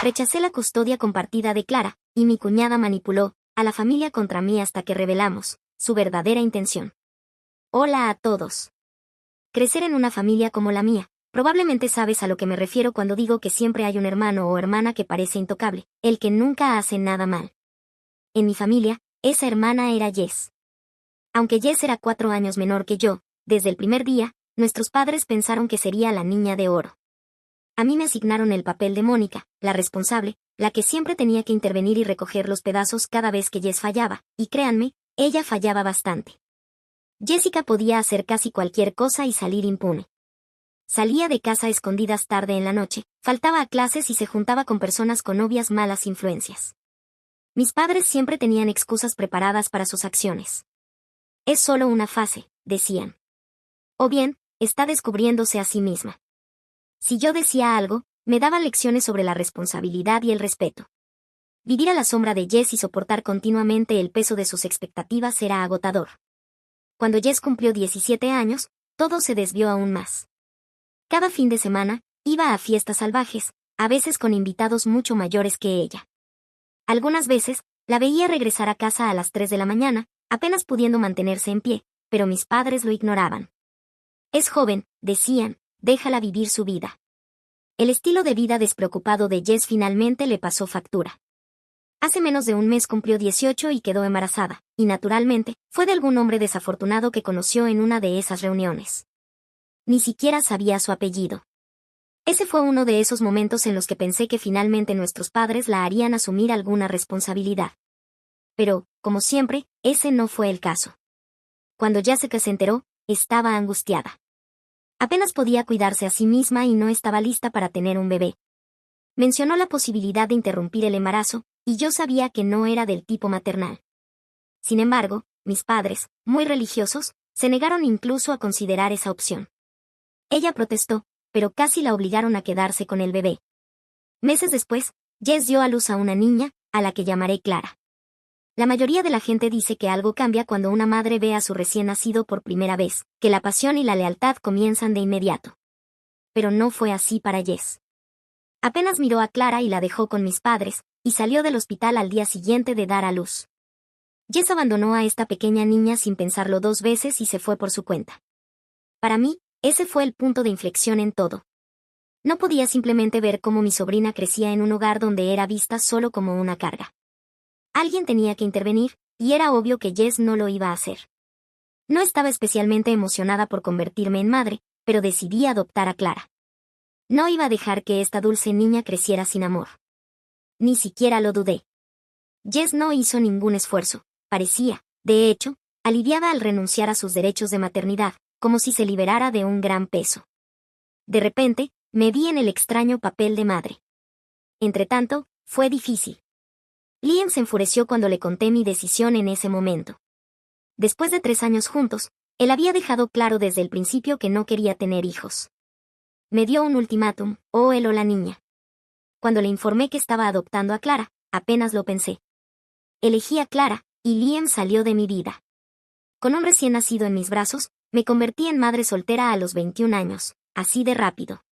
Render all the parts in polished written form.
Rechacé la custodia compartida de Clara, y mi cuñada manipuló a la familia contra mí hasta que revelamos su verdadera intención. Hola a todos. Crecer en una familia como la mía. Probablemente sabes a lo que me refiero cuando digo que siempre hay un hermano o hermana que parece intocable, el que nunca hace nada mal. En mi familia, esa hermana era Jess. Aunque Jess era 4 años menor que yo, desde el primer día, nuestros padres pensaron que sería la niña de oro. A mí me asignaron el papel de Mónica, la responsable, la que siempre tenía que intervenir y recoger los pedazos cada vez que Jess fallaba, y créanme, ella fallaba bastante. Jessica podía hacer casi cualquier cosa y salir impune. Salía de casa a escondidas tarde en la noche, faltaba a clases y se juntaba con personas con obvias malas influencias. Mis padres siempre tenían excusas preparadas para sus acciones. Es solo una fase, decían. O bien, está descubriéndose a sí misma. Si yo decía algo, me daban lecciones sobre la responsabilidad y el respeto. Vivir a la sombra de Jess y soportar continuamente el peso de sus expectativas era agotador. Cuando Jess cumplió 17 años, todo se desvió aún más. Cada fin de semana, iba a fiestas salvajes, a veces con invitados mucho mayores que ella. Algunas veces, la veía regresar a casa a las 3 de la mañana, apenas pudiendo mantenerse en pie, pero mis padres lo ignoraban. Es joven, decían, déjala vivir su vida. El estilo de vida despreocupado de Jess finalmente le pasó factura. Hace menos de un mes cumplió 18 y quedó embarazada, y naturalmente, fue de algún hombre desafortunado que conoció en una de esas reuniones. Ni siquiera sabía su apellido. Ese fue uno de esos momentos en los que pensé que finalmente nuestros padres la harían asumir alguna responsabilidad. Pero, como siempre, ese no fue el caso. Cuando Jessica se enteró, estaba angustiada. Apenas podía cuidarse a sí misma y no estaba lista para tener un bebé. Mencionó la posibilidad de interrumpir el embarazo, y yo sabía que no era del tipo maternal. Sin embargo, mis padres, muy religiosos, se negaron incluso a considerar esa opción. Ella protestó, pero casi la obligaron a quedarse con el bebé. Meses después, Jess dio a luz a una niña, a la que llamaré Clara. La mayoría de la gente dice que algo cambia cuando una madre ve a su recién nacido por primera vez, que la pasión y la lealtad comienzan de inmediato. Pero no fue así para Jess. Apenas miró a Clara y la dejó con mis padres, y salió del hospital al día siguiente de dar a luz. Jess abandonó a esta pequeña niña sin pensarlo 2 veces y se fue por su cuenta. Para mí, ese fue el punto de inflexión en todo. No podía simplemente ver cómo mi sobrina crecía en un hogar donde era vista solo como una carga. Alguien tenía que intervenir, y era obvio que Jess no lo iba a hacer. No estaba especialmente emocionada por convertirme en madre, pero decidí adoptar a Clara. No iba a dejar que esta dulce niña creciera sin amor. Ni siquiera lo dudé. Jess no hizo ningún esfuerzo, parecía, de hecho, aliviada al renunciar a sus derechos de maternidad, como si se liberara de un gran peso. De repente, me vi en el extraño papel de madre. Entretanto, fue difícil. Liam se enfureció cuando le conté mi decisión en ese momento. Después de 3 años juntos, él había dejado claro desde el principio que no quería tener hijos. Me dio un ultimátum, o él o la niña. Cuando le informé que estaba adoptando a Clara, apenas lo pensé. Elegí a Clara, y Liam salió de mi vida. Con un recién nacido en mis brazos, me convertí en madre soltera a los 21 años, así de rápido.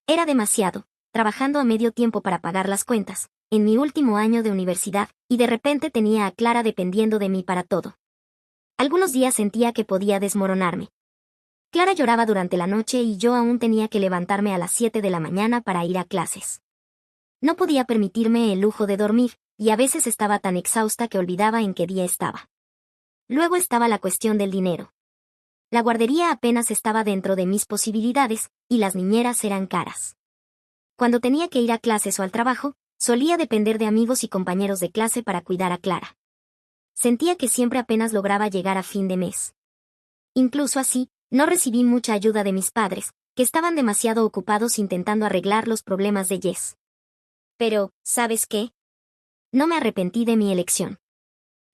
Era demasiado, trabajando a medio tiempo para pagar las cuentas, en mi último año de universidad, y de repente tenía a Clara dependiendo de mí para todo. Algunos días sentía que podía desmoronarme. Clara lloraba durante la noche y yo aún tenía que levantarme a las 7 de la mañana para ir a clases. No podía permitirme el lujo de dormir, y a veces estaba tan exhausta que olvidaba en qué día estaba. Luego estaba la cuestión del dinero. La guardería apenas estaba dentro de mis posibilidades, y las niñeras eran caras. Cuando tenía que ir a clases o al trabajo, solía depender de amigos y compañeros de clase para cuidar a Clara. Sentía que siempre apenas lograba llegar a fin de mes. Incluso así, no recibí mucha ayuda de mis padres, que estaban demasiado ocupados intentando arreglar los problemas de Jess. Pero, ¿sabes qué? No me arrepentí de mi elección.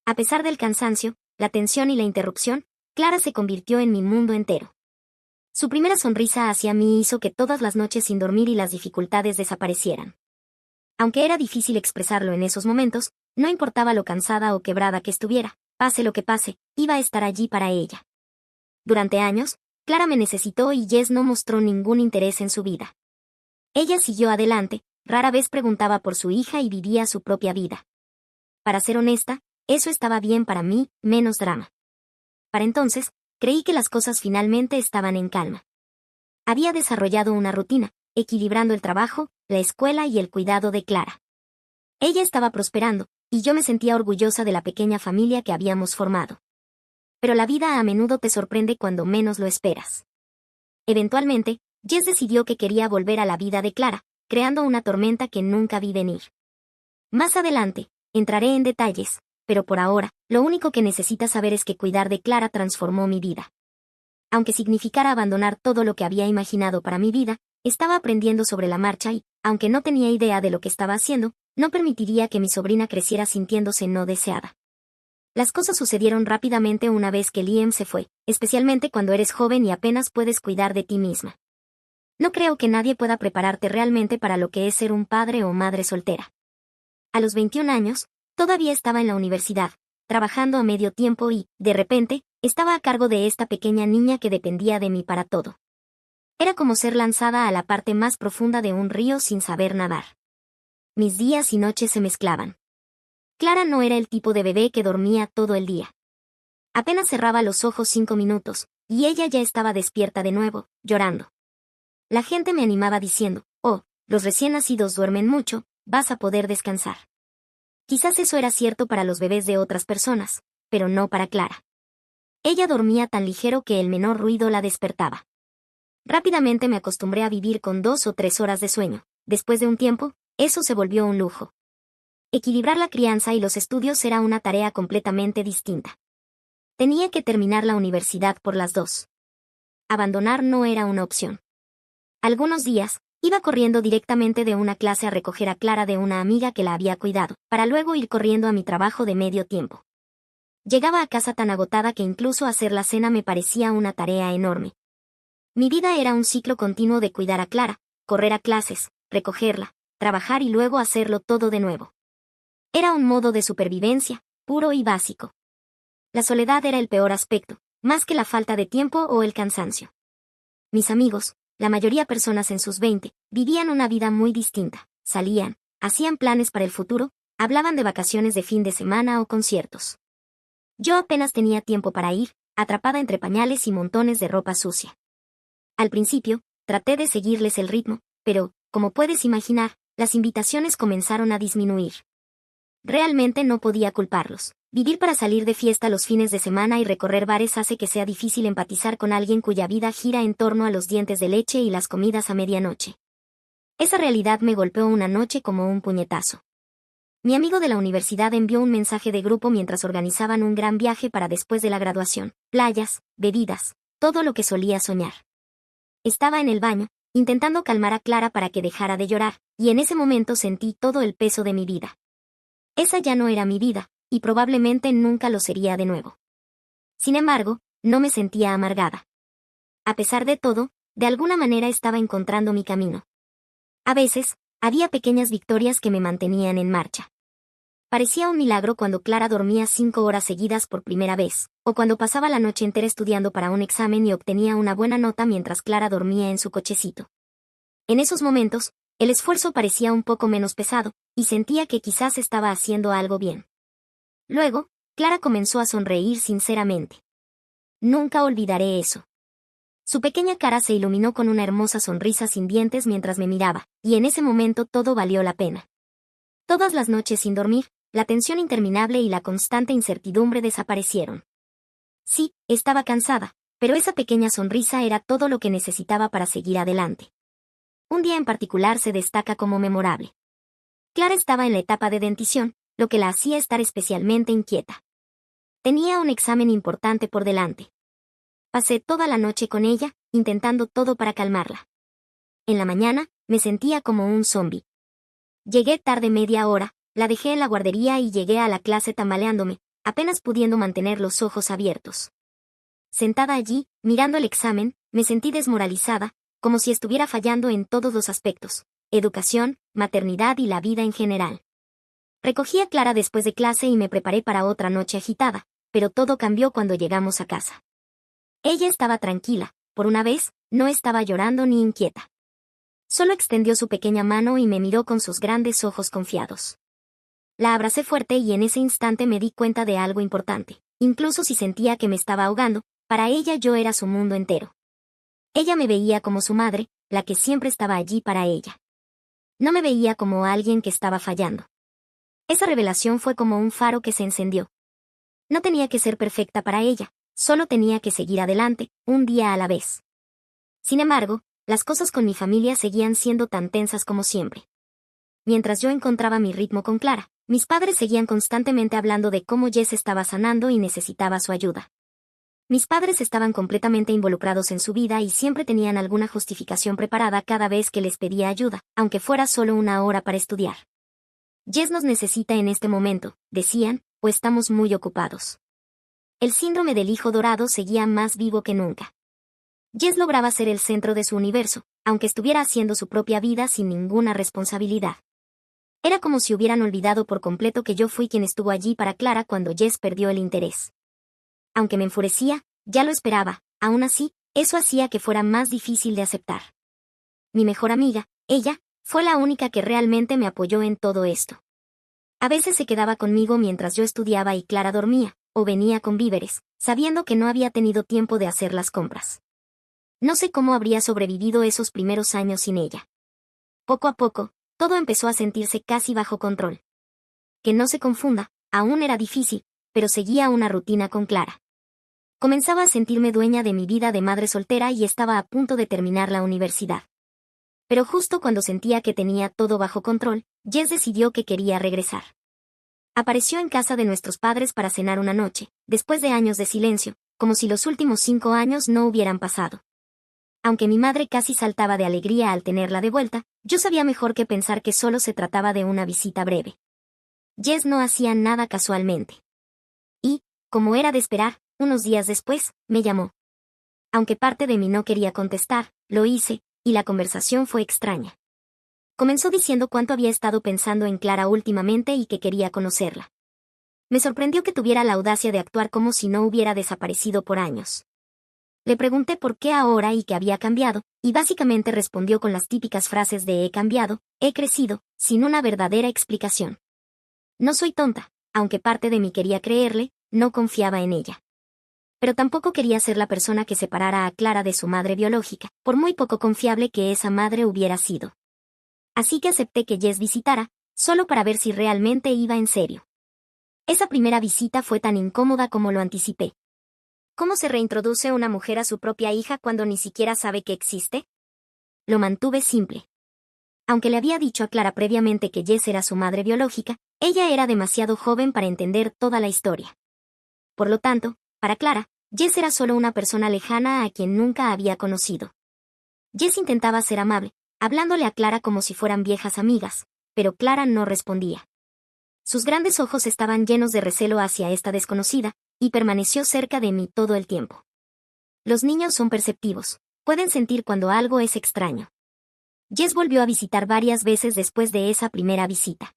A pesar del cansancio, la tensión y la interrupción, Clara se convirtió en mi mundo entero. Su primera sonrisa hacia mí hizo que todas las noches sin dormir y las dificultades desaparecieran. Aunque era difícil expresarlo en esos momentos, no importaba lo cansada o quebrada que estuviera, pase lo que pase, iba a estar allí para ella. Durante años, Clara me necesitó y Jess no mostró ningún interés en su vida. Ella siguió adelante, rara vez preguntaba por su hija y vivía su propia vida. Para ser honesta, eso estaba bien para mí, menos drama. Para entonces, creí que las cosas finalmente estaban en calma. Había desarrollado una rutina, equilibrando el trabajo, la escuela y el cuidado de Clara. Ella estaba prosperando, y yo me sentía orgullosa de la pequeña familia que habíamos formado. Pero la vida a menudo te sorprende cuando menos lo esperas. Eventualmente, Jess decidió que quería volver a la vida de Clara, creando una tormenta que nunca vi venir. Más adelante, entraré en detalles, pero por ahora, lo único que necesitas saber es que cuidar de Clara transformó mi vida. Aunque significara abandonar todo lo que había imaginado para mi vida, estaba aprendiendo sobre la marcha y, aunque no tenía idea de lo que estaba haciendo, no permitiría que mi sobrina creciera sintiéndose no deseada. Las cosas sucedieron rápidamente una vez que Liam se fue, especialmente cuando eres joven y apenas puedes cuidar de ti misma. No creo que nadie pueda prepararte realmente para lo que es ser un padre o madre soltera. A los 21 años, todavía estaba en la universidad, trabajando a medio tiempo y, de repente, estaba a cargo de esta pequeña niña que dependía de mí para todo. Era como ser lanzada a la parte más profunda de un río sin saber nadar. Mis días y noches se mezclaban. Clara no era el tipo de bebé que dormía todo el día. Apenas cerraba los ojos 5 minutos, y ella ya estaba despierta de nuevo, llorando. La gente me animaba diciendo, «Oh, los recién nacidos duermen mucho, vas a poder descansar». Quizás eso era cierto para los bebés de otras personas, pero no para Clara. Ella dormía tan ligero que el menor ruido la despertaba. Rápidamente me acostumbré a vivir con 2 o 3 horas de sueño. Después de un tiempo, eso se volvió un lujo. Equilibrar la crianza y los estudios era una tarea completamente distinta. Tenía que terminar la universidad por las 2. Abandonar no era una opción. Algunos días, iba corriendo directamente de una clase a recoger a Clara de una amiga que la había cuidado, para luego ir corriendo a mi trabajo de medio tiempo. Llegaba a casa tan agotada que incluso hacer la cena me parecía una tarea enorme. Mi vida era un ciclo continuo de cuidar a Clara, correr a clases, recogerla, trabajar y luego hacerlo todo de nuevo. Era un modo de supervivencia, puro y básico. La soledad era el peor aspecto, más que la falta de tiempo o el cansancio. Mis amigos, la mayoría personas en sus 20, vivían una vida muy distinta, salían, hacían planes para el futuro, hablaban de vacaciones de fin de semana o conciertos. Yo apenas tenía tiempo para ir, atrapada entre pañales y montones de ropa sucia. Al principio, traté de seguirles el ritmo, pero, como puedes imaginar, las invitaciones comenzaron a disminuir. Realmente no podía culparlos. Vivir para salir de fiesta los fines de semana y recorrer bares hace que sea difícil empatizar con alguien cuya vida gira en torno a los dientes de leche y las comidas a medianoche. Esa realidad me golpeó una noche como un puñetazo. Mi amigo de la universidad envió un mensaje de grupo mientras organizaban un gran viaje para después de la graduación, playas, bebidas, todo lo que solía soñar. Estaba en el baño, intentando calmar a Clara para que dejara de llorar, y en ese momento sentí todo el peso de mi vida. Esa ya no era mi vida, y probablemente nunca lo sería de nuevo. Sin embargo, no me sentía amargada. A pesar de todo, de alguna manera estaba encontrando mi camino. A veces, había pequeñas victorias que me mantenían en marcha. Parecía un milagro cuando Clara dormía 5 horas seguidas por primera vez, o cuando pasaba la noche entera estudiando para un examen y obtenía una buena nota mientras Clara dormía en su cochecito. En esos momentos, el esfuerzo parecía un poco menos pesado, y sentía que quizás estaba haciendo algo bien. Luego, Clara comenzó a sonreír sinceramente. Nunca olvidaré eso. Su pequeña cara se iluminó con una hermosa sonrisa sin dientes mientras me miraba, y en ese momento todo valió la pena. Todas las noches sin dormir, la tensión interminable y la constante incertidumbre desaparecieron. Sí, estaba cansada, pero esa pequeña sonrisa era todo lo que necesitaba para seguir adelante. Un día en particular se destaca como memorable. Clara estaba en la etapa de dentición, lo que la hacía estar especialmente inquieta. Tenía un examen importante por delante. Pasé toda la noche con ella, intentando todo para calmarla. En la mañana, me sentía como un zombi. Llegué tarde media hora, la dejé en la guardería y llegué a la clase tambaleándome, apenas pudiendo mantener los ojos abiertos. Sentada allí, mirando el examen, me sentí desmoralizada, como si estuviera fallando en todos los aspectos, educación, maternidad y la vida en general. Recogí a Clara después de clase y me preparé para otra noche agitada, pero todo cambió cuando llegamos a casa. Ella estaba tranquila, por una vez, no estaba llorando ni inquieta. Solo extendió su pequeña mano y me miró con sus grandes ojos confiados. La abracé fuerte y en ese instante me di cuenta de algo importante. Incluso si sentía que me estaba ahogando, para ella yo era su mundo entero. Ella me veía como su madre, la que siempre estaba allí para ella. No me veía como alguien que estaba fallando. Esa revelación fue como un faro que se encendió. No tenía que ser perfecta para ella, solo tenía que seguir adelante, un día a la vez. Sin embargo, las cosas con mi familia seguían siendo tan tensas como siempre. Mientras yo encontraba mi ritmo con Clara, mis padres seguían constantemente hablando de cómo Jess estaba sanando y necesitaba su ayuda. Mis padres estaban completamente involucrados en su vida y siempre tenían alguna justificación preparada cada vez que les pedía ayuda, aunque fuera solo una hora para estudiar. Jess nos necesita en este momento, decían, o estamos muy ocupados. El síndrome del hijo dorado seguía más vivo que nunca. Jess lograba ser el centro de su universo, aunque estuviera haciendo su propia vida sin ninguna responsabilidad. Era como si hubieran olvidado por completo que yo fui quien estuvo allí para Clara cuando Jess perdió el interés. Aunque me enfurecía, ya lo esperaba, aún así, eso hacía que fuera más difícil de aceptar. Mi mejor amiga, ella, fue la única que realmente me apoyó en todo esto. A veces se quedaba conmigo mientras yo estudiaba y Clara dormía, o venía con víveres, sabiendo que no había tenido tiempo de hacer las compras. No sé cómo habría sobrevivido esos primeros años sin ella. Poco a poco, todo empezó a sentirse casi bajo control. Que no se confunda, aún era difícil, pero seguía una rutina con Clara. Comenzaba a sentirme dueña de mi vida de madre soltera y estaba a punto de terminar la universidad. Pero justo cuando sentía que tenía todo bajo control, Jess decidió que quería regresar. Apareció en casa de nuestros padres para cenar una noche, después de años de silencio, como si los últimos 5 años no hubieran pasado. Aunque mi madre casi saltaba de alegría al tenerla de vuelta, yo sabía mejor que pensar que solo se trataba de una visita breve. Jess no hacía nada casualmente. Y, como era de esperar, unos días después, me llamó. Aunque parte de mí no quería contestar, lo hice, y la conversación fue extraña. Comenzó diciendo cuánto había estado pensando en Clara últimamente y que quería conocerla. Me sorprendió que tuviera la audacia de actuar como si no hubiera desaparecido por años. Le pregunté por qué ahora y que había cambiado, y básicamente respondió con las típicas frases de he cambiado, he crecido, sin una verdadera explicación. No soy tonta, aunque parte de mí quería creerle, no confiaba en ella. Pero tampoco quería ser la persona que separara a Clara de su madre biológica, por muy poco confiable que esa madre hubiera sido. Así que acepté que Jess visitara, solo para ver si realmente iba en serio. Esa primera visita fue tan incómoda como lo anticipé. ¿Cómo se reintroduce una mujer a su propia hija cuando ni siquiera sabe que existe? Lo mantuve simple. Aunque le había dicho a Clara previamente que Jess era su madre biológica, ella era demasiado joven para entender toda la historia. Por lo tanto, para Clara, Jess era solo una persona lejana a quien nunca había conocido. Jess intentaba ser amable, hablándole a Clara como si fueran viejas amigas, pero Clara no respondía. Sus grandes ojos estaban llenos de recelo hacia esta desconocida, y permaneció cerca de mí todo el tiempo. Los niños son perceptivos, pueden sentir cuando algo es extraño. Jess volvió a visitar varias veces después de esa primera visita.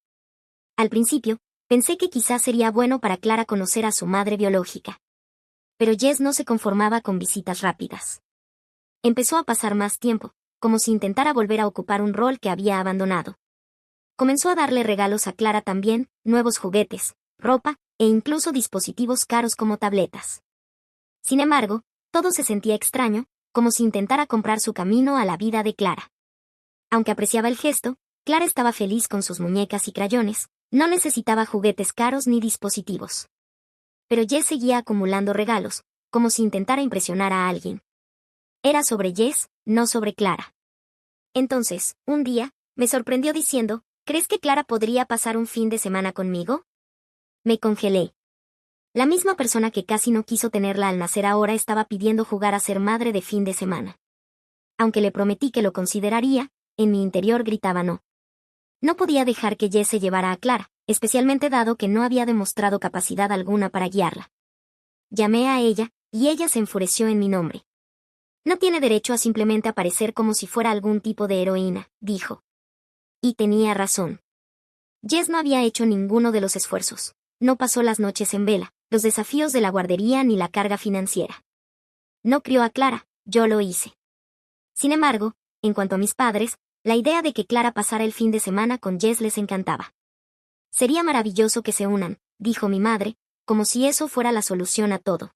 Al principio, pensé que quizás sería bueno para Clara conocer a su madre biológica. Pero Jess no se conformaba con visitas rápidas. Empezó a pasar más tiempo, como si intentara volver a ocupar un rol que había abandonado. Comenzó a darle regalos a Clara también, nuevos juguetes, ropa, e incluso dispositivos caros como tabletas. Sin embargo, todo se sentía extraño, como si intentara comprar su camino a la vida de Clara. Aunque apreciaba el gesto, Clara estaba feliz con sus muñecas y crayones, no necesitaba juguetes caros ni dispositivos. Pero Jess seguía acumulando regalos, como si intentara impresionar a alguien. Era sobre Jess, no sobre Clara. Entonces, un día, me sorprendió diciendo, ¿crees que Clara podría pasar un fin de semana conmigo? Me congelé. La misma persona que casi no quiso tenerla al nacer ahora estaba pidiendo jugar a ser madre de fin de semana. Aunque le prometí que lo consideraría, en mi interior gritaba no. No podía dejar que Jess se llevara a Clara, especialmente dado que no había demostrado capacidad alguna para guiarla. Llamé a ella, y ella se enfureció en mi nombre. No tiene derecho a simplemente aparecer como si fuera algún tipo de heroína, dijo. Y tenía razón. Jess no había hecho ninguno de los esfuerzos. No pasó las noches en vela, los desafíos de la guardería ni la carga financiera. No crió a Clara, yo lo hice. Sin embargo, en cuanto a mis padres, La idea de que Clara pasara el fin de semana con Jess les encantaba. Sería maravilloso que se unan, dijo mi madre, como si eso fuera la solución a todo.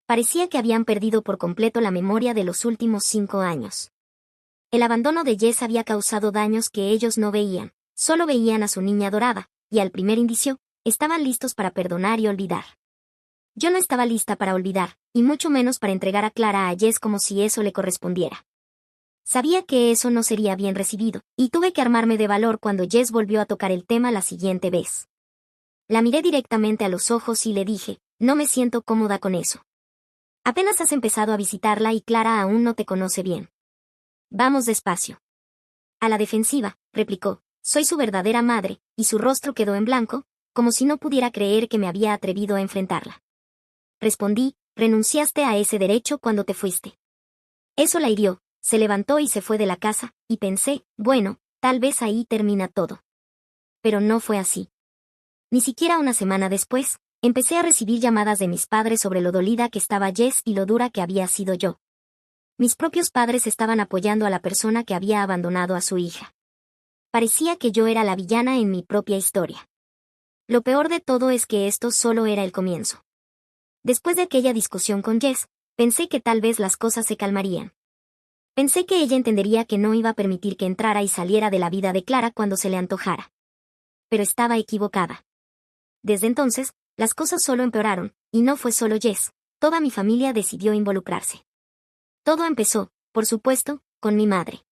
Parecía que habían perdido por completo la memoria de los últimos 5 años. El abandono de Jess había causado daños que ellos no veían, solo veían a su niña adorada, y al primer indicio, estaban listos para perdonar y olvidar. Yo no estaba lista para olvidar, y mucho menos para entregar a Clara a Jess como si eso le correspondiera. Sabía que eso no sería bien recibido, y tuve que armarme de valor cuando Jess volvió a tocar el tema la siguiente vez. La miré directamente a los ojos y le dije, no me siento cómoda con eso. Apenas has empezado a visitarla y Clara aún no te conoce bien. Vamos despacio. A la defensiva, replicó, soy su verdadera madre, y su rostro quedó en blanco, como si no pudiera creer que me había atrevido a enfrentarla. Respondí, renunciaste a ese derecho cuando te fuiste. Eso la hirió, se levantó y se fue de la casa, y pensé, bueno, tal vez ahí termina todo. Pero no fue así. Ni siquiera una semana después, empecé a recibir llamadas de mis padres sobre lo dolida que estaba Jess y lo dura que había sido yo. Mis propios padres estaban apoyando a la persona que había abandonado a su hija. Parecía que yo era la villana en mi propia historia. Lo peor de todo es que esto solo era el comienzo. Después de aquella discusión con Jess, pensé que tal vez las cosas se calmarían. Pensé que ella entendería que no iba a permitir que entrara y saliera de la vida de Clara cuando se le antojara. Pero estaba equivocada. Desde entonces, las cosas solo empeoraron, y no fue solo Jess, toda mi familia decidió involucrarse. Todo empezó, por supuesto, con mi madre.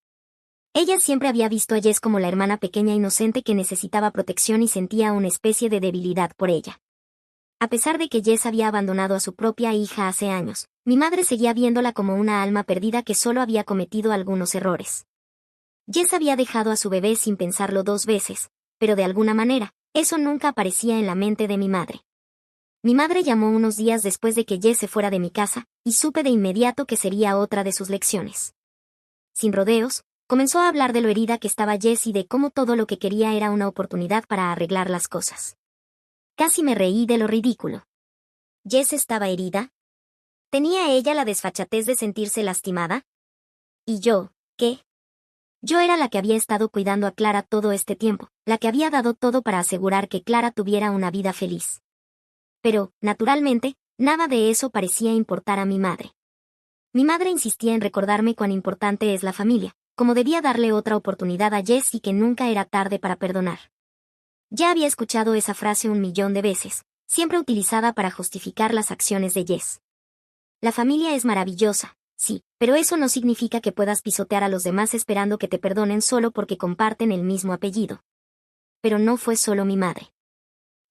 Ella siempre había visto a Jess como la hermana pequeña inocente que necesitaba protección y sentía una especie de debilidad por ella. A pesar de que Jess había abandonado a su propia hija hace años, mi madre seguía viéndola como una alma perdida que solo había cometido algunos errores. Jess había dejado a su bebé sin pensarlo 2 veces, pero de alguna manera, eso nunca aparecía en la mente de mi madre. Mi madre llamó unos días después de que Jess se fuera de mi casa, y supe de inmediato que sería otra de sus lecciones. Sin rodeos, comenzó a hablar de lo herida que estaba Jess y de cómo todo lo que quería era una oportunidad para arreglar las cosas. Casi me reí de lo ridículo. ¿Jess estaba herida? ¿Tenía ella la desfachatez de sentirse lastimada? ¿Y yo, qué? Yo era la que había estado cuidando a Clara todo este tiempo, la que había dado todo para asegurar que Clara tuviera una vida feliz. Pero, naturalmente, nada de eso parecía importar a mi madre. Mi madre insistía en recordarme cuán importante es la familia, como debía darle otra oportunidad a Jess y que nunca era tarde para perdonar. Ya había escuchado esa frase 1.000.000 de veces, siempre utilizada para justificar las acciones de Jess. La familia es maravillosa, sí, pero eso no significa que puedas pisotear a los demás esperando que te perdonen solo porque comparten el mismo apellido. Pero no fue solo mi madre.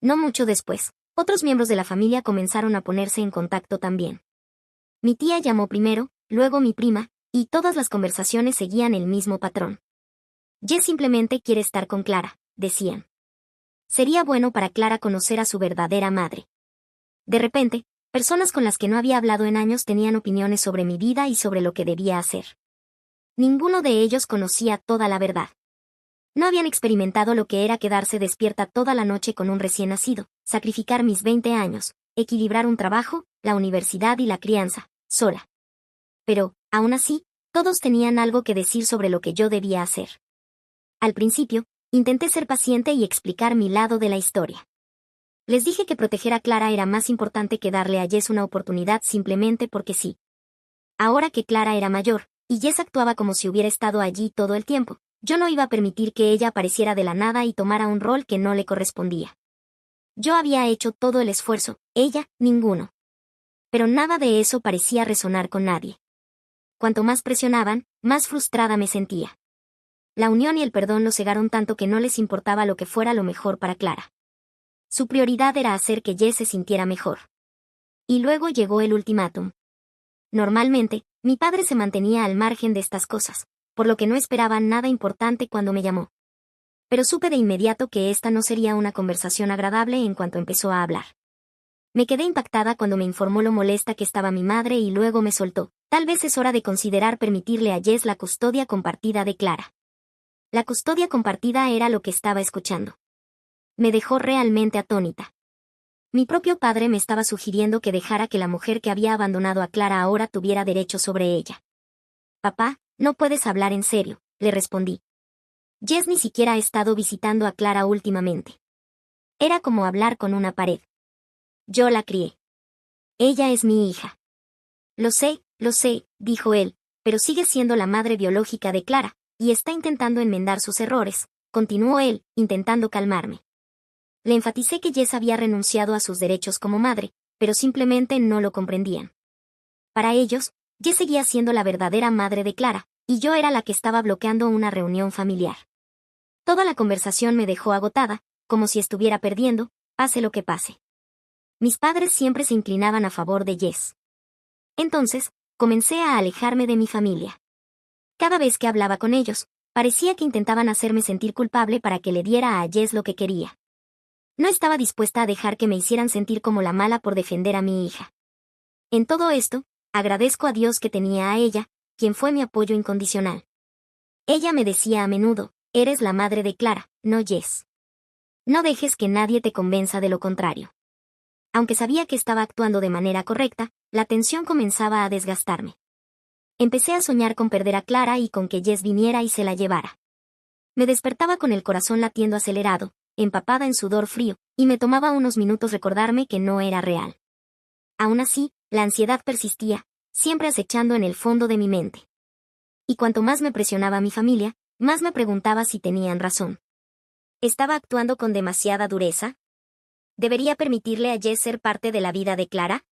No mucho después, otros miembros de la familia comenzaron a ponerse en contacto también. Mi tía llamó primero, luego mi prima, y todas las conversaciones seguían el mismo patrón. Jess simplemente quiere estar con Clara, decían. Sería bueno para Clara conocer a su verdadera madre. De repente, personas con las que no había hablado en años tenían opiniones sobre mi vida y sobre lo que debía hacer. Ninguno de ellos conocía toda la verdad. No habían experimentado lo que era quedarse despierta toda la noche con un recién nacido, sacrificar mis 20 años, equilibrar un trabajo, la universidad y la crianza, sola. Pero, aún así, todos tenían algo que decir sobre lo que yo debía hacer. Al principio, intenté ser paciente y explicar mi lado de la historia. Les dije que proteger a Clara era más importante que darle a Jess una oportunidad simplemente porque sí. Ahora que Clara era mayor, y Jess actuaba como si hubiera estado allí todo el tiempo, yo no iba a permitir que ella apareciera de la nada y tomara un rol que no le correspondía. Yo había hecho todo el esfuerzo, ella, ninguno. Pero nada de eso parecía resonar con nadie. Cuanto más presionaban, más frustrada me sentía. La unión y el perdón los cegaron tanto que no les importaba lo que fuera lo mejor para Clara. Su prioridad era hacer que Jess se sintiera mejor. Y luego llegó el ultimátum. Normalmente, mi padre se mantenía al margen de estas cosas, por lo que no esperaba nada importante cuando me llamó. Pero supe de inmediato que esta no sería una conversación agradable en cuanto empezó a hablar. Me quedé impactada cuando me informó lo molesta que estaba mi madre y luego me soltó. Tal vez es hora de considerar permitirle a Jess la custodia compartida de Clara. La custodia compartida era lo que estaba escuchando. Me dejó realmente atónita. Mi propio padre me estaba sugiriendo que dejara que la mujer que había abandonado a Clara ahora tuviera derecho sobre ella. Papá, no puedes hablar en serio, le respondí. Jess ni siquiera ha estado visitando a Clara últimamente. Era como hablar con una pared. Yo la crié. Ella es mi hija. Lo sé, dijo él, pero sigue siendo la madre biológica de Clara, y está intentando enmendar sus errores, continuó él, intentando calmarme. Le enfaticé que Jess había renunciado a sus derechos como madre, pero simplemente no lo comprendían. Para ellos, Jess seguía siendo la verdadera madre de Clara, y yo era la que estaba bloqueando una reunión familiar. Toda la conversación me dejó agotada, como si estuviera perdiendo, pase lo que pase. Mis padres siempre se inclinaban a favor de Jess. Entonces, comencé a alejarme de mi familia. Cada vez que hablaba con ellos, parecía que intentaban hacerme sentir culpable para que le diera a Jess lo que quería. No estaba dispuesta a dejar que me hicieran sentir como la mala por defender a mi hija. En todo esto, agradezco a Dios que tenía a ella, quien fue mi apoyo incondicional. Ella me decía a menudo, eres la madre de Clara, no Jess. No dejes que nadie te convenza de lo contrario. Aunque sabía que estaba actuando de manera correcta, la tensión comenzaba a desgastarme. Empecé a soñar con perder a Clara y con que Jess viniera y se la llevara. Me despertaba con el corazón latiendo acelerado, empapada en sudor frío, y me tomaba unos minutos recordarme que no era real. Aún así, la ansiedad persistía, siempre acechando en el fondo de mi mente. Y cuanto más me presionaba mi familia, más me preguntaba si tenían razón. ¿Estaba actuando con demasiada dureza? ¿Debería permitirle a Jess ser parte de la vida de Clara?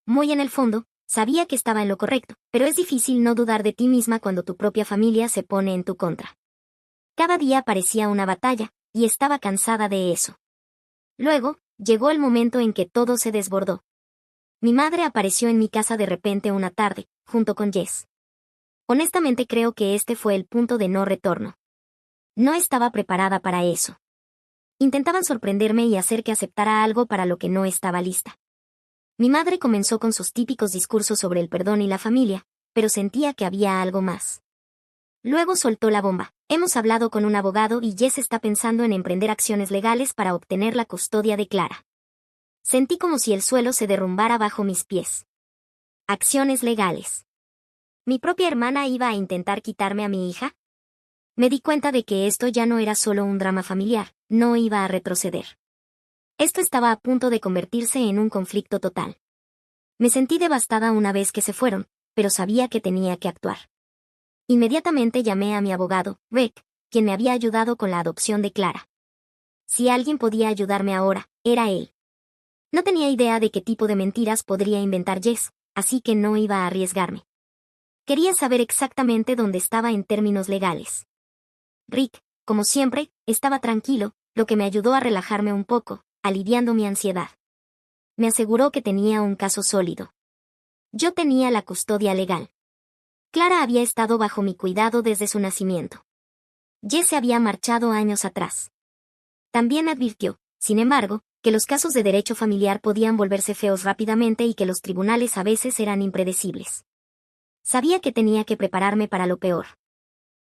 Muy en el fondo, sabía que estaba en lo correcto, pero es difícil no dudar de ti misma cuando tu propia familia se pone en tu contra. Cada día parecía una batalla, y estaba cansada de eso. Luego, llegó el momento en que todo se desbordó. Mi madre apareció en mi casa de repente una tarde, junto con Jess. Honestamente creo que este fue el punto de no retorno. No estaba preparada para eso. Intentaban sorprenderme y hacer que aceptara algo para lo que no estaba lista. Mi madre comenzó con sus típicos discursos sobre el perdón y la familia, pero sentía que había algo más. Luego soltó la bomba. Hemos hablado con un abogado y Jess está pensando en emprender acciones legales para obtener la custodia de Clara. Sentí como si el suelo se derrumbara bajo mis pies. Acciones legales. ¿Mi propia hermana iba a intentar quitarme a mi hija? Me di cuenta de que esto ya no era solo un drama familiar, no iba a retroceder. Esto estaba a punto de convertirse en un conflicto total. Me sentí devastada una vez que se fueron, pero sabía que tenía que actuar. Inmediatamente llamé a mi abogado, Rick, quien me había ayudado con la adopción de Clara. Si alguien podía ayudarme ahora, era él. No tenía idea de qué tipo de mentiras podría inventar Jess, así que no iba a arriesgarme. Quería saber exactamente dónde estaba en términos legales. Rick, como siempre, estaba tranquilo, lo que me ayudó a relajarme un poco, aliviando mi ansiedad. Me aseguró que tenía un caso sólido. Yo tenía la custodia legal. Clara había estado bajo mi cuidado desde su nacimiento. Jess se había marchado años atrás. También advirtió, sin embargo, que los casos de derecho familiar podían volverse feos rápidamente y que los tribunales a veces eran impredecibles. Sabía que tenía que prepararme para lo peor.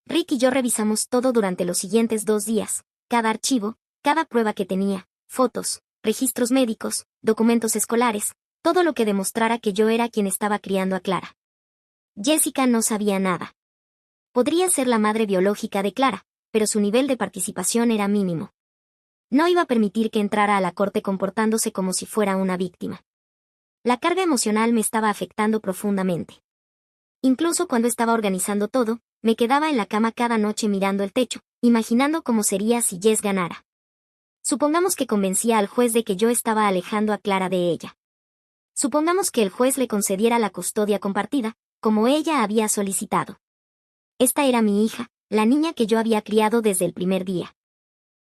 Rick y yo revisamos todo durante los siguientes 2 días, cada archivo, cada prueba que tenía, fotos, registros médicos, documentos escolares, todo lo que demostrara que yo era quien estaba criando a Clara. Jessica no sabía nada. Podría ser la madre biológica de Clara, pero su nivel de participación era mínimo. No iba a permitir que entrara a la corte comportándose como si fuera una víctima. La carga emocional me estaba afectando profundamente. Incluso cuando estaba organizando todo, me quedaba en la cama cada noche mirando el techo, imaginando cómo sería si Jess ganara. Supongamos que convencía al juez de que yo estaba alejando a Clara de ella. Supongamos que el juez le concediera la custodia compartida, como ella había solicitado. Esta era mi hija, la niña que yo había criado desde el primer día.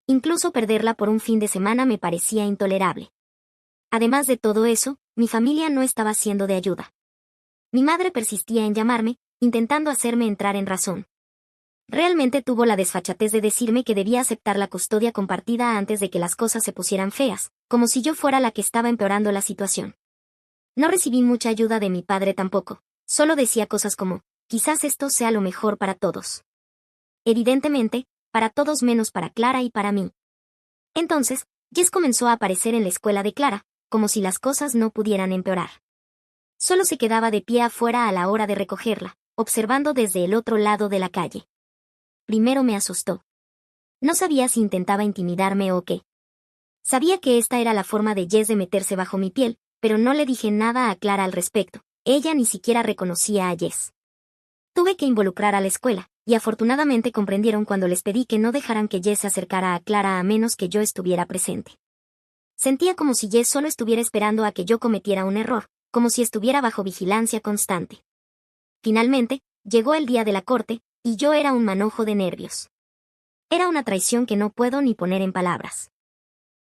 Incluso perderla por un fin de semana me parecía intolerable. Además de todo eso, mi familia no estaba siendo de ayuda. Mi madre persistía en llamarme, intentando hacerme entrar en razón. Realmente tuvo la desfachatez de decirme que debía aceptar la custodia compartida antes de que las cosas se pusieran feas, como si yo fuera la que estaba empeorando la situación. No recibí mucha ayuda de mi padre tampoco, solo decía cosas como, quizás esto sea lo mejor para todos. Evidentemente, para todos menos para Clara y para mí. Entonces, Jess comenzó a aparecer en la escuela de Clara, como si las cosas no pudieran empeorar. Solo se quedaba de pie afuera a la hora de recogerla, observando desde el otro lado de la calle. primero me asustó. No sabía si intentaba intimidarme o qué. Sabía que esta era la forma de Jess de meterse bajo mi piel, pero no le dije nada a Clara al respecto. Ella ni siquiera reconocía a Jess. Tuve que involucrar a la escuela, y afortunadamente comprendieron cuando les pedí que no dejaran que Jess se acercara a Clara a menos que yo estuviera presente. Sentía como si Jess solo estuviera esperando a que yo cometiera un error, como si estuviera bajo vigilancia constante. Finalmente, llegó el día de la corte, y yo era un manojo de nervios. Era una traición que no puedo ni poner en palabras.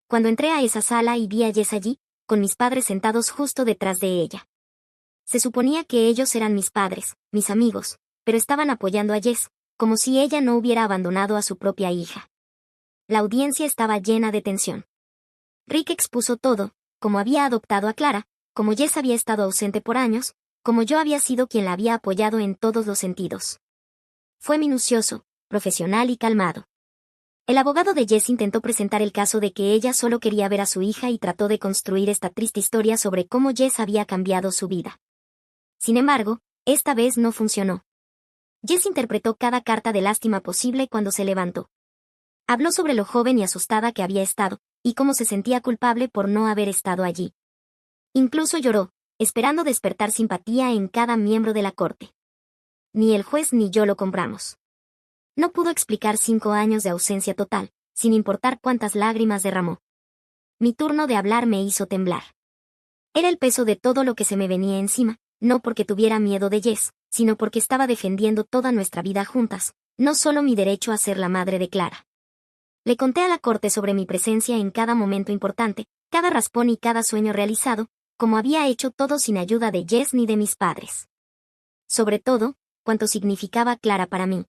Cuando entré a esa sala y vi a Jess allí, con mis padres sentados justo detrás de ella. Se suponía que ellos eran mis padres, mis amigos, pero estaban apoyando a Jess, como si ella no hubiera abandonado a su propia hija. La audiencia estaba llena de tensión. Rick expuso todo, como había adoptado a Clara, como Jess había estado ausente por años, como yo había sido quien la había apoyado en todos los sentidos. Fue minucioso, profesional y calmado. El abogado de Jess intentó presentar el caso de que ella solo quería ver a su hija y trató de construir esta triste historia sobre cómo Jess había cambiado su vida. Sin embargo, esta vez no funcionó. Jess interpretó cada carta de lástima posible cuando se levantó. Habló sobre lo joven y asustada que había estado, y cómo se sentía culpable por no haber estado allí. Incluso lloró, esperando despertar simpatía en cada miembro de la corte. Ni el juez ni yo lo compramos. No pudo explicar 5 años de ausencia total, sin importar cuántas lágrimas derramó. Mi turno de hablar me hizo temblar. Era el peso de todo lo que se me venía encima, no porque tuviera miedo de Jess, sino porque estaba defendiendo toda nuestra vida juntas, no solo mi derecho a ser la madre de Clara. Le conté a la corte sobre mi presencia en cada momento importante, cada raspón y cada sueño realizado, como había hecho todo sin ayuda de Jess ni de mis padres. Sobre todo, cuánto significaba Clara para mí.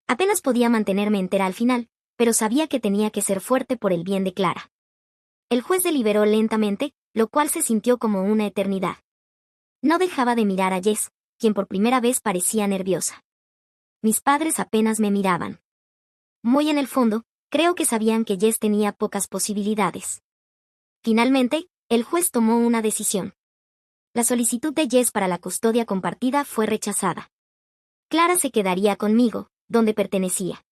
Apenas podía mantenerme entera al final, pero sabía que tenía que ser fuerte por el bien de Clara. El juez deliberó lentamente, lo cual se sintió como una eternidad. No dejaba de mirar a Jess, quien por primera vez parecía nerviosa. Mis padres apenas me miraban. Muy en el fondo, creo que sabían que Jess tenía pocas posibilidades. Finalmente, el juez tomó una decisión. La solicitud de Jess para la custodia compartida fue rechazada. Clara se quedaría conmigo, donde pertenecía.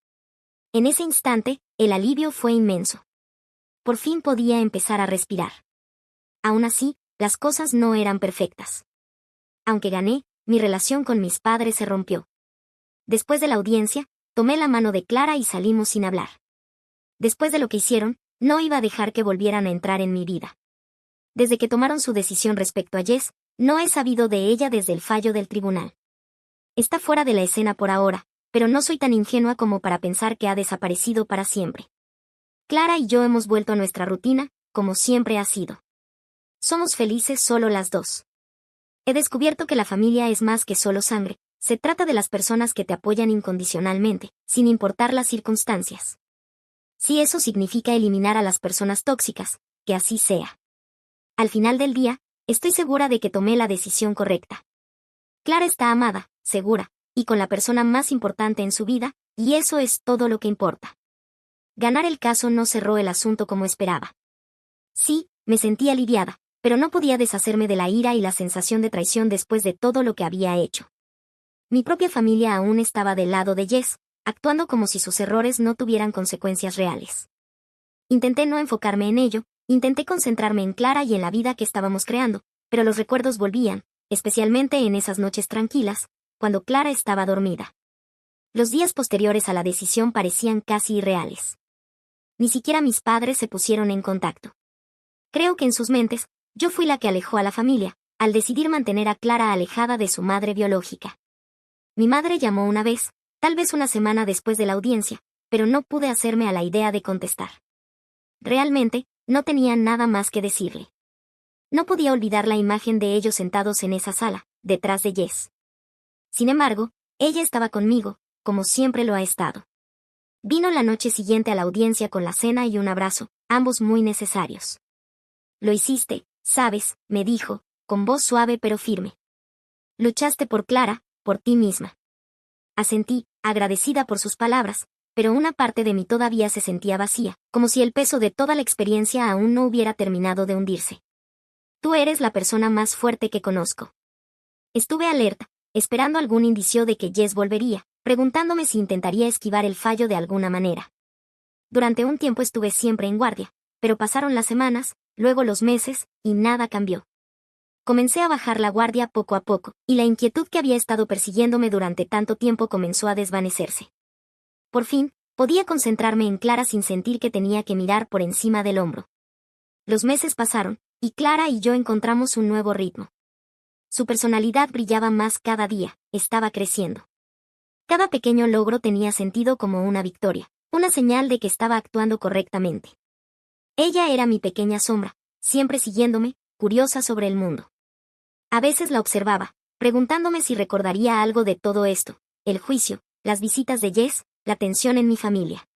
En ese instante, el alivio fue inmenso. Por fin podía empezar a respirar. Aún así, las cosas no eran perfectas. Aunque gané, mi relación con mis padres se rompió. Después de la audiencia, tomé la mano de Clara y salimos sin hablar. Después de lo que hicieron, no iba a dejar que volvieran a entrar en mi vida. Desde que tomaron su decisión respecto a Jess, no he sabido de ella desde el fallo del tribunal. Está fuera de la escena por ahora, pero no soy tan ingenua como para pensar que ha desaparecido para siempre. Clara y yo hemos vuelto a nuestra rutina, como siempre ha sido. Somos felices solo las dos. He descubierto que la familia es más que solo sangre, se trata de las personas que te apoyan incondicionalmente, sin importar las circunstancias. Si eso significa eliminar a las personas tóxicas, que así sea. Al final del día, estoy segura de que tomé la decisión correcta. Clara está amada, segura, y con la persona más importante en su vida, y eso es todo lo que importa. Ganar el caso no cerró el asunto como esperaba. Sí, me sentí aliviada, pero no podía deshacerme de la ira y la sensación de traición después de todo lo que había hecho. Mi propia familia aún estaba del lado de Jess, actuando como si sus errores no tuvieran consecuencias reales. Intenté no enfocarme en ello, intenté concentrarme en Clara y en la vida que estábamos creando, pero los recuerdos volvían, especialmente en esas noches tranquilas, cuando Clara estaba dormida. Los días posteriores a la decisión parecían casi irreales. Ni siquiera mis padres se pusieron en contacto. Creo que en sus mentes, yo fui la que alejó a la familia, al decidir mantener a Clara alejada de su madre biológica. Mi madre llamó una vez, tal vez una semana después de la audiencia, pero no pude hacerme a la idea de contestar. Realmente, no tenía nada más que decirle. No podía olvidar la imagen de ellos sentados en esa sala, detrás de Jess. Sin embargo, ella estaba conmigo, como siempre lo ha estado. Vino la noche siguiente a la audiencia con la cena y un abrazo, ambos muy necesarios. Lo hiciste, sabes, me dijo, con voz suave pero firme. Luchaste por Clara, por ti misma. Asentí, agradecida por sus palabras, pero una parte de mí todavía se sentía vacía, como si el peso de toda la experiencia aún no hubiera terminado de hundirse. Tú eres la persona más fuerte que conozco. Estuve alerta, esperando algún indicio de que Jess volvería, preguntándome si intentaría esquivar el fallo de alguna manera. Durante un tiempo estuve siempre en guardia, pero pasaron las semanas, luego los meses, y nada cambió. Comencé a bajar la guardia poco a poco, y la inquietud que había estado persiguiéndome durante tanto tiempo comenzó a desvanecerse. Por fin, podía concentrarme en Clara sin sentir que tenía que mirar por encima del hombro. Los meses pasaron, y Clara y yo encontramos un nuevo ritmo. Su personalidad brillaba más cada día, estaba creciendo. Cada pequeño logro tenía sentido como una victoria, una señal de que estaba actuando correctamente. Ella era mi pequeña sombra, siempre siguiéndome, curiosa sobre el mundo. A veces la observaba, preguntándome si recordaría algo de todo esto, el juicio, las visitas de Jess, la tensión en mi familia.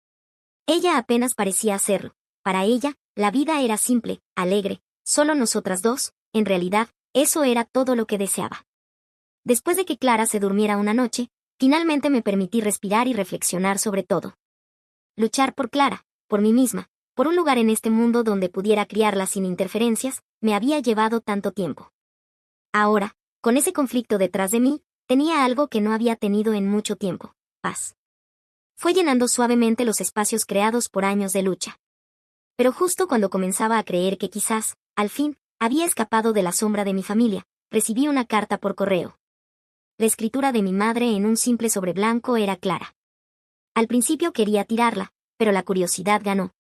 Ella apenas parecía hacerlo. Para ella, la vida era simple, alegre, solo nosotras dos, en realidad, eso era todo lo que deseaba. Después de que Clara se durmiera una noche, finalmente me permití respirar y reflexionar sobre todo. Luchar por Clara, por mí misma, por un lugar en este mundo donde pudiera criarla sin interferencias, me había llevado tanto tiempo. Ahora, con ese conflicto detrás de mí, tenía algo que no había tenido en mucho tiempo: paz. Fue llenando suavemente los espacios creados por años de lucha. Pero justo cuando comenzaba a creer que quizás, al fin, había escapado de la sombra de mi familia, recibí una carta por correo. La escritura de mi madre en un simple sobre blanco era clara. Al principio quería tirarla, pero la curiosidad ganó.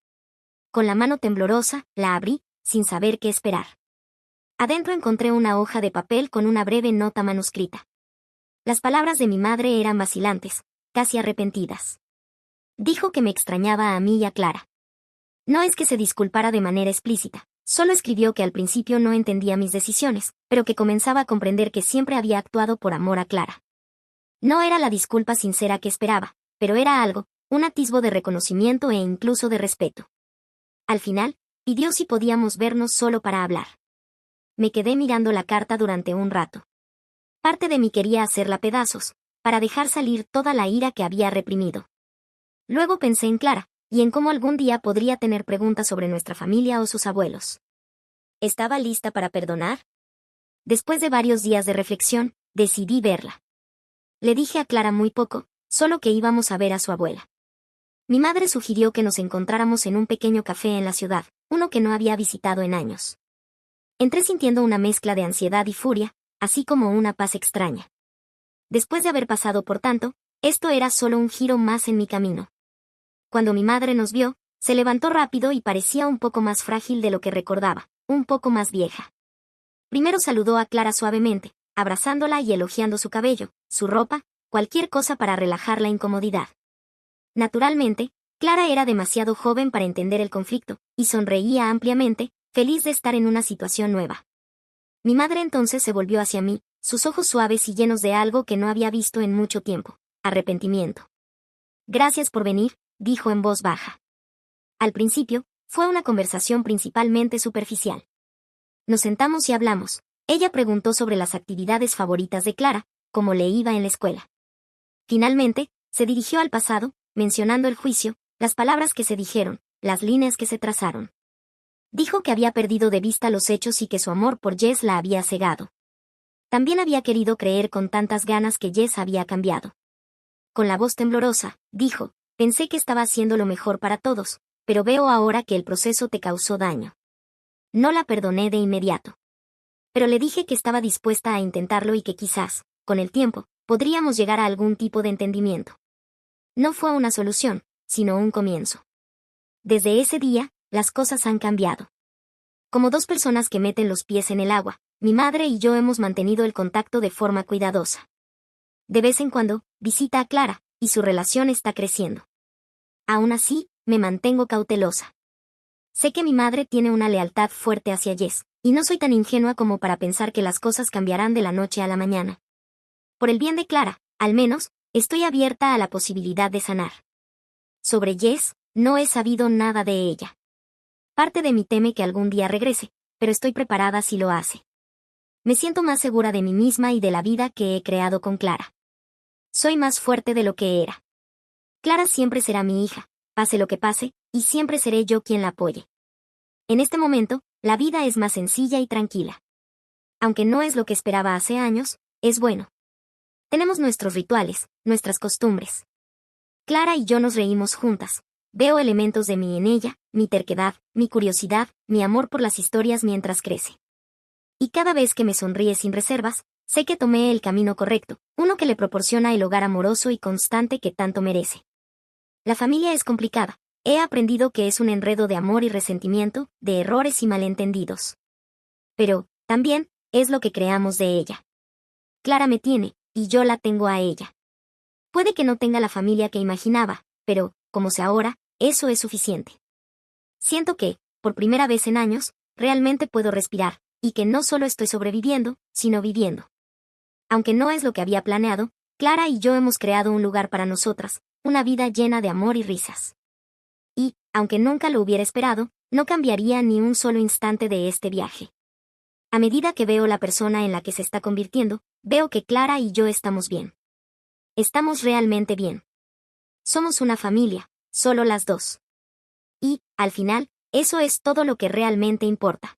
Con la mano temblorosa, la abrí, sin saber qué esperar. Adentro encontré una hoja de papel con una breve nota manuscrita. Las palabras de mi madre eran vacilantes, casi arrepentidas. Dijo que me extrañaba a mí y a Clara. No es que se disculpara de manera explícita, solo escribió que al principio no entendía mis decisiones, pero que comenzaba a comprender que siempre había actuado por amor a Clara. No era la disculpa sincera que esperaba, pero era algo, un atisbo de reconocimiento e incluso de respeto. Al final, pidió si podíamos vernos solo para hablar. Me quedé mirando la carta durante un rato. Parte de mí quería hacerla pedazos, para dejar salir toda la ira que había reprimido. Luego pensé en Clara, y en cómo algún día podría tener preguntas sobre nuestra familia o sus abuelos. ¿Estaba lista para perdonar? Después de varios días de reflexión, decidí verla. Le dije a Clara muy poco, solo que íbamos a ver a su abuela. Mi madre sugirió que nos encontráramos en un pequeño café en la ciudad, uno que no había visitado en años. Entré sintiendo una mezcla de ansiedad y furia, así como una paz extraña. Después de haber pasado por tanto, esto era solo un giro más en mi camino. Cuando mi madre nos vio, se levantó rápido y parecía un poco más frágil de lo que recordaba, un poco más vieja. Primero saludó a Clara suavemente, abrazándola y elogiando su cabello, su ropa, cualquier cosa para relajar la incomodidad. Naturalmente, Clara era demasiado joven para entender el conflicto, y sonreía ampliamente, feliz de estar en una situación nueva. Mi madre entonces se volvió hacia mí, sus ojos suaves y llenos de algo que no había visto en mucho tiempo: arrepentimiento. Gracias por venir, dijo en voz baja. Al principio, fue una conversación principalmente superficial. Nos sentamos y hablamos. Ella preguntó sobre las actividades favoritas de Clara, cómo le iba en la escuela. Finalmente, se dirigió al pasado, mencionando el juicio, las palabras que se dijeron, las líneas que se trazaron. Dijo que había perdido de vista los hechos y que su amor por Jess la había cegado. También había querido creer con tantas ganas que Jess había cambiado. Con la voz temblorosa, dijo: pensé que estaba haciendo lo mejor para todos, pero veo ahora que el proceso te causó daño. No la perdoné de inmediato. Pero le dije que estaba dispuesta a intentarlo y que quizás, con el tiempo, podríamos llegar a algún tipo de entendimiento. No fue una solución, sino un comienzo. Desde ese día, las cosas han cambiado. Como dos personas que meten los pies en el agua, mi madre y yo hemos mantenido el contacto de forma cuidadosa. De vez en cuando, visita a Clara, y su relación está creciendo. Aún así, me mantengo cautelosa. Sé que mi madre tiene una lealtad fuerte hacia Jess, y no soy tan ingenua como para pensar que las cosas cambiarán de la noche a la mañana. Por el bien de Clara, al menos, estoy abierta a la posibilidad de sanar. Sobre Jess, no he sabido nada de ella. Parte de mí teme que algún día regrese, pero estoy preparada si lo hace. Me siento más segura de mí misma y de la vida que he creado con Clara. Soy más fuerte de lo que era. Clara siempre será mi hija, pase lo que pase, y siempre seré yo quien la apoye. En este momento, la vida es más sencilla y tranquila. Aunque no es lo que esperaba hace años, es bueno. Tenemos nuestros rituales, nuestras costumbres. Clara y yo nos reímos juntas. Veo elementos de mí en ella, mi terquedad, mi curiosidad, mi amor por las historias mientras crece. Y cada vez que me sonríe sin reservas, sé que tomé el camino correcto, uno que le proporciona el hogar amoroso y constante que tanto merece. La familia es complicada. He aprendido que es un enredo de amor y resentimiento, de errores y malentendidos. Pero, también, es lo que creamos de ella. Clara me tiene, y yo la tengo a ella. Puede que no tenga la familia que imaginaba, pero, como sé ahora, eso es suficiente. Siento que, por primera vez en años, realmente puedo respirar, y que no solo estoy sobreviviendo, sino viviendo. Aunque no es lo que había planeado, Clara y yo hemos creado un lugar para nosotras, una vida llena de amor y risas. Y, aunque nunca lo hubiera esperado, no cambiaría ni un solo instante de este viaje. A medida que veo la persona en la que se está convirtiendo, veo que Clara y yo estamos bien. Estamos realmente bien. Somos una familia, solo las dos. Y, al final, eso es todo lo que realmente importa.